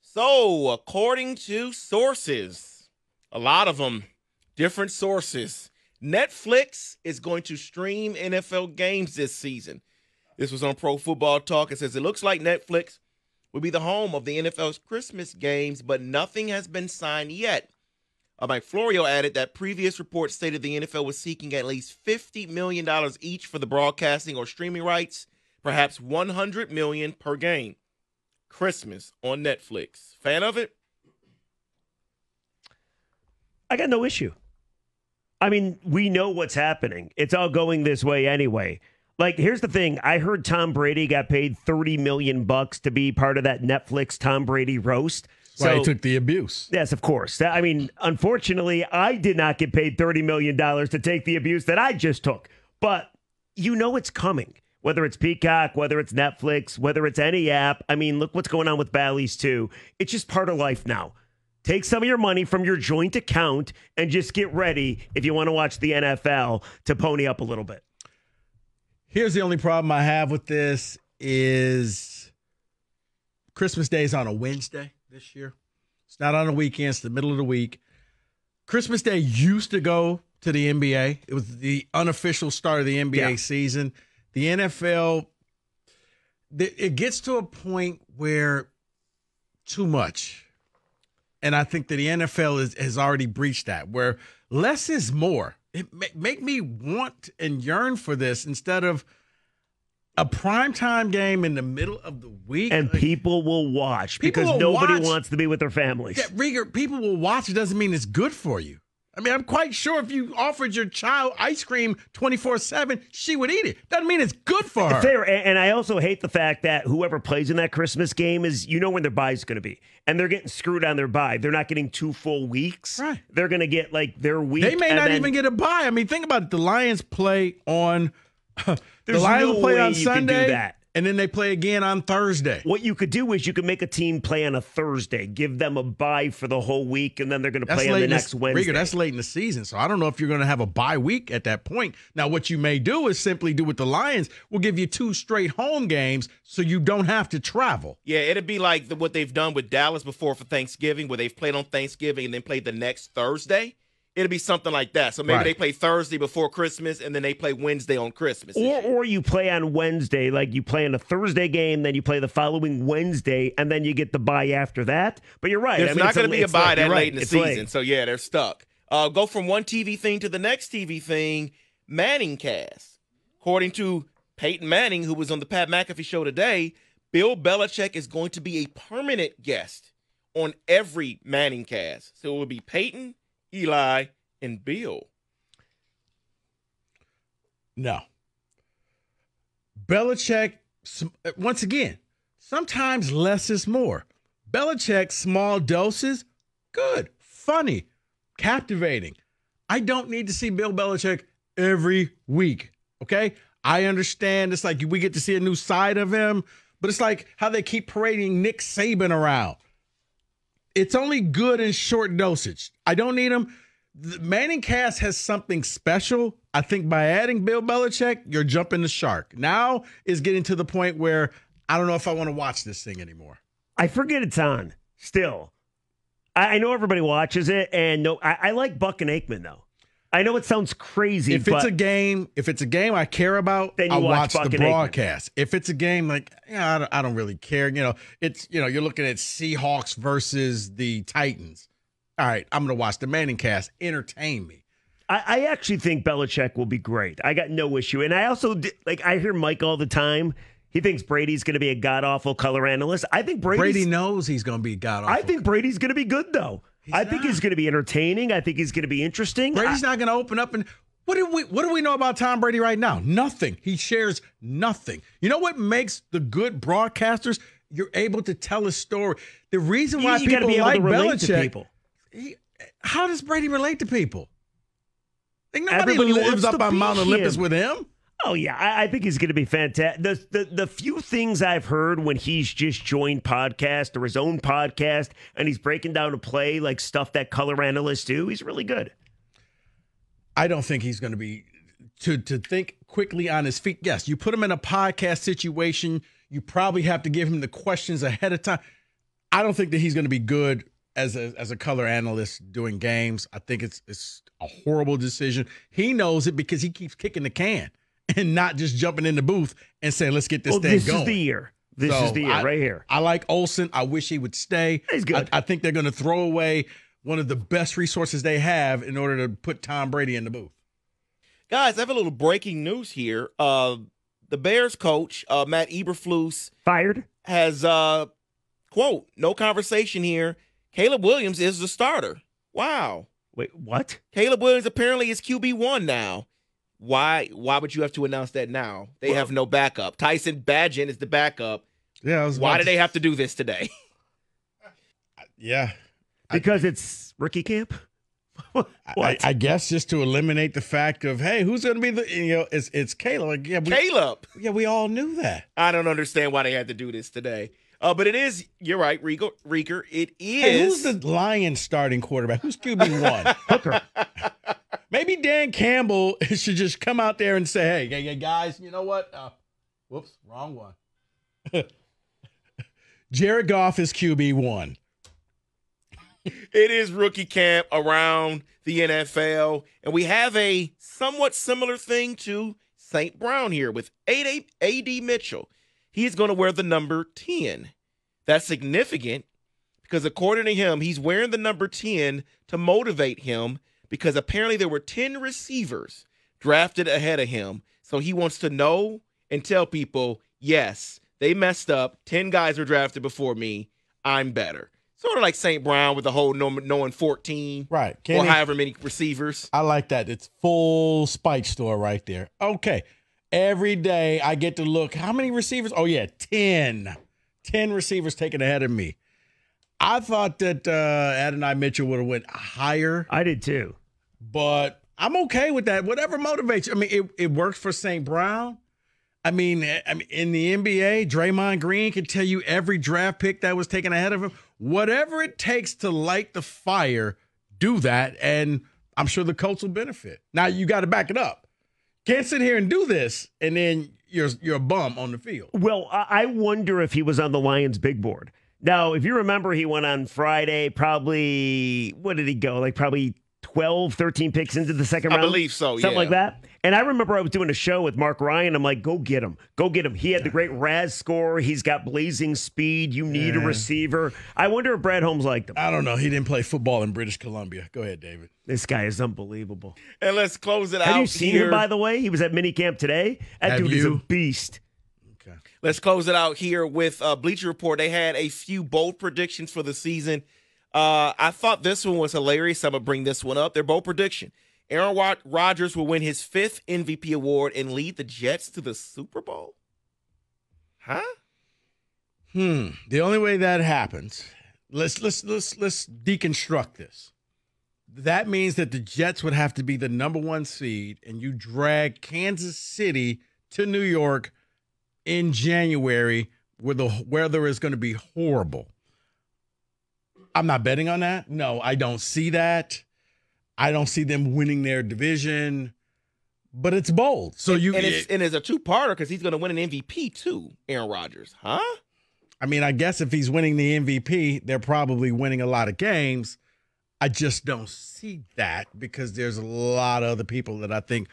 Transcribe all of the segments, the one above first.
So, according to sources, a lot of them, different sources, Netflix is going to stream NFL games this season. This was on Pro Football Talk. It says it looks like Netflix will be the home of the NFL's Christmas games, but nothing has been signed yet. Mike Florio added that previous reports stated the NFL was seeking at least $50 million each for the broadcasting or streaming rights, perhaps $100 million per game. Christmas on Netflix. Fan of it? I got no issue. I mean, we know what's happening. It's all going this way anyway. Like, here's the thing. I heard Tom Brady got paid $30 million to be part of that Netflix Tom Brady roast. So he took the abuse. Yes, of course. I mean, unfortunately, I did not get paid $30 million to take the abuse that I just took. But you know it's coming. Whether it's Peacock, whether it's Netflix, whether it's any app. I mean, look what's going on with Bally's too. It's just part of life now. Take some of your money from your joint account and just get ready, if you want to watch the NFL, to pony up a little bit. Here's the only problem I have with this is Christmas Day is on a Wednesday this year. It's not on a weekend. It's the middle of the week. Christmas Day used to go to the NBA. It was the unofficial start of the NBA season. The NFL, it gets to a point where too much. And I think that the NFL has already breached that, where less is more. It make me want and yearn for this instead of a primetime game in the middle of the week. And people will watch because nobody wants to be with their families. Yeah, Rieger, people will watch. It doesn't mean it's good for you. I mean, I'm quite sure if you offered your child ice cream 24/7, she would eat it. Doesn't mean it's good for her. Fair. And I also hate the fact that whoever plays in that Christmas game is, you know when their bye is going to be. And they're getting screwed on their bye. They're not getting 2 full weeks. Right. They're going to get like their week. They may not even get a bye. I mean, think about it. The Lions play on There's no way you Sunday. can do that. And then they play again on Thursday. What you could do is you could make a team play on a Thursday, give them a bye for the whole week, and then they're going to play on the next Wednesday. Rieger, that's late in the season, so I don't know if you're going to have a bye week at that point. Now, what you may do is simply do with the Lions. We'll give you 2 straight home games so you don't have to travel. Yeah, it'd be like what they've done with Dallas before for Thanksgiving, where they've played on Thanksgiving and then played the next Thursday. It'll be something like that. So maybe they play Thursday before Christmas, and then they play Wednesday on Christmas. Or you play on Wednesday, like you play on a Thursday game, then you play the following Wednesday, and then you get the bye after that. But you're right. There's not going to be a bye that late in the season. Late. So, yeah, they're stuck. Go from one TV thing to the next TV thing, Manning cast. According to Peyton Manning, who was on the Pat McAfee show today, Bill Belichick is going to be a permanent guest on every Manning cast. So it will be Peyton, Eli, and Bill. No. Belichick, once again, sometimes less is more. Belichick, small doses, good, funny, captivating. I don't need to see Bill Belichick every week, okay? I understand it's like we get to see a new side of him, but it's like how they keep parading Nick Saban around. It's only good in short dosage. I don't need him. The Manning cast has something special. I think by adding Bill Belichick, you're jumping the shark. Now is getting to the point where I don't know if I want to watch this thing anymore. I forget it's on still. I know everybody watches it, and I like Buck and Aikman, though. I know it sounds crazy. If it's a game I care about, then I'll watch Buck the broadcast. If it's a game like, I don't really care. You're looking at Seahawks versus the Titans. All right, I'm going to watch the Manning cast. Entertain me. I actually think Belichick will be great. I got no issue. And I also, I hear Mike all the time. He thinks Brady's going to be a god-awful color analyst. I think Brady knows he's going to be god-awful. I think Brady's going to be good, though. I think he's going to be entertaining. I think he's going to be interesting. Brady's not going to open up and what do we know about Tom Brady right now? Nothing. He shares nothing. You know what makes the good broadcasters? You're able to tell a story. The reason why you people be able like to relate Belichick, to people. How does Brady relate to people? Nobody Everybody lives wants up to on be Mount Olympus him. with him. Oh, yeah. I think he's going to be fantastic. The few things I've heard when he's just joined podcast or his own podcast and he's breaking down a play like stuff that color analysts do, he's really good. I don't think he's going to be to think quickly on his feet. Yes, you put him in a podcast situation, you probably have to give him the questions ahead of time. I don't think that he's going to be good as a color analyst doing games. I think it's a horrible decision. He knows it because he keeps kicking the can and not just jumping in the booth and saying, let's get this thing this going. This is the year. This is the year right here. I like Olsen. I wish he would stay. He's good. I think they're going to throw away one of the best resources they have in order to put Tom Brady in the booth. Guys, I have a little breaking news here. The Bears coach, Matt Eberflus, fired, has, quote, no conversation here. Caleb Williams is the starter. Wow. Wait, what? Caleb Williams apparently is QB1 now. Why would you have to announce that now? They have no backup. Tyson Bagent is the backup. Yeah. Why do they have to do this today? Yeah. Because it's rookie camp? I guess just to eliminate the fact of, hey, who's going to be it's Caleb. Like, Caleb. Yeah, we all knew that. I don't understand why they had to do this today. But it is, you're right, Rico. It is. Hey, who's the Lions starting quarterback? Who's QB1? Hooker. Maybe Dan Campbell should just come out there and say, hey, guys, you know what? Whoops, wrong one. Jared Goff is QB1. It is rookie camp around the NFL, and we have a somewhat similar thing to St. Brown here with A.D. Mitchell. He's going to wear the number 10. That's significant because according to him, he's wearing the number 10 to motivate him because apparently there were 10 receivers drafted ahead of him. So he wants to know and tell people, yes, they messed up. 10 guys were drafted before me. I'm better. Sort of like St. Brown with the whole knowing 14 right. or however many receivers. I like that. It's full spike store right there. Okay. Every day I get to look. How many receivers? Oh, yeah, 10. 10 receivers taken ahead of me. I thought that Adonai Mitchell would have went higher. I did too. But I'm okay with that. Whatever motivates you. I mean, it works for St. Brown. I mean, in the NBA, Draymond Green can tell you every draft pick that was taken ahead of him. Whatever it takes to light the fire, do that, and I'm sure the Colts will benefit. Now, you got to back it up. Can't sit here and do this, and then you're a bum on the field. Well, I wonder if he was on the Lions' big board. Now, if you remember, he went on Friday, probably, what did he go? Like probably 12, 13 picks into the second round? I believe so, Something like that. And I remember I was doing a show with Mark Ryan. I'm like, go get him. Go get him. He had the great RAS score. He's got blazing speed. You need a receiver. I wonder if Brad Holmes liked him. I don't know. He didn't play football in British Columbia. Go ahead, David. This guy is unbelievable. And let's close it out. Have you seen him, by the way? He was at minicamp today. That dude is a beast. Okay. Let's close it out here with Bleacher Report. They had a few bold predictions for the season. I thought this one was hilarious. I'm going to bring this one up. Their bold prediction. Aaron Rodgers will win his 5th MVP award and lead the Jets to the Super Bowl. Huh? The only way that happens, let's deconstruct this. That means that the Jets would have to be the number 1 seed, and you drag Kansas City to New York in January where the weather is going to be horrible. I'm not betting on that. No, I don't see that. I don't see them winning their division, but it's bold. So it's a two-parter because he's going to win an MVP too, Aaron Rodgers, huh? I mean, I guess if he's winning the MVP, they're probably winning a lot of games. I just don't see that because there's a lot of other people that I think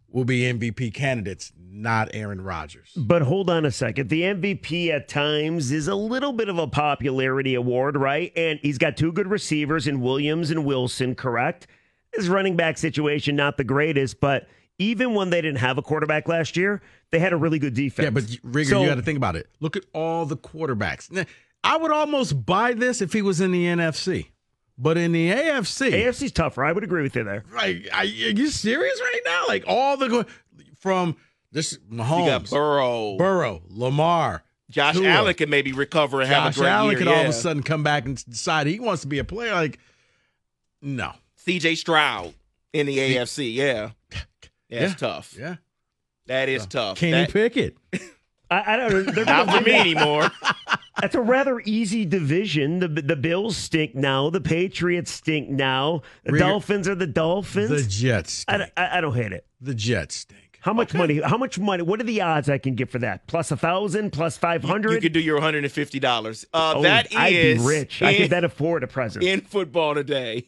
will be MVP candidates, not Aaron Rodgers. But hold on a second. The MVP at times is a little bit of a popularity award, right? And he's got 2 good receivers in Williams and Wilson, correct? His running back situation, not the greatest, but even when they didn't have a quarterback last year, they had a really good defense. Yeah, but Rigger, you got to think about it. Look at all the quarterbacks. Now, I would almost buy this if he was in the NFC. But in the AFC's tougher. I would agree with you there. Right? Are you serious right now? Like all the from this Mahomes, you got Burrow, Lamar, Josh Tua. Allen can maybe recover and have a great Allen year. could all of a sudden come back and decide he wants to be a player. Like, no. C.J. Stroud in the AFC, yeah, it's tough. Yeah, that is tough. Kenny Pickett. I don't know. Not for me anymore. That's a rather easy division. The Bills stink now. The Patriots stink now. The Dolphins are the Dolphins. The Jets stink. I don't hate it. The Jets stink. How much money? How much money? What are the odds I can get for that? Plus 1,000, plus 500. You could do your $150. Oh, That is I'd be rich. I could then afford a present in football today.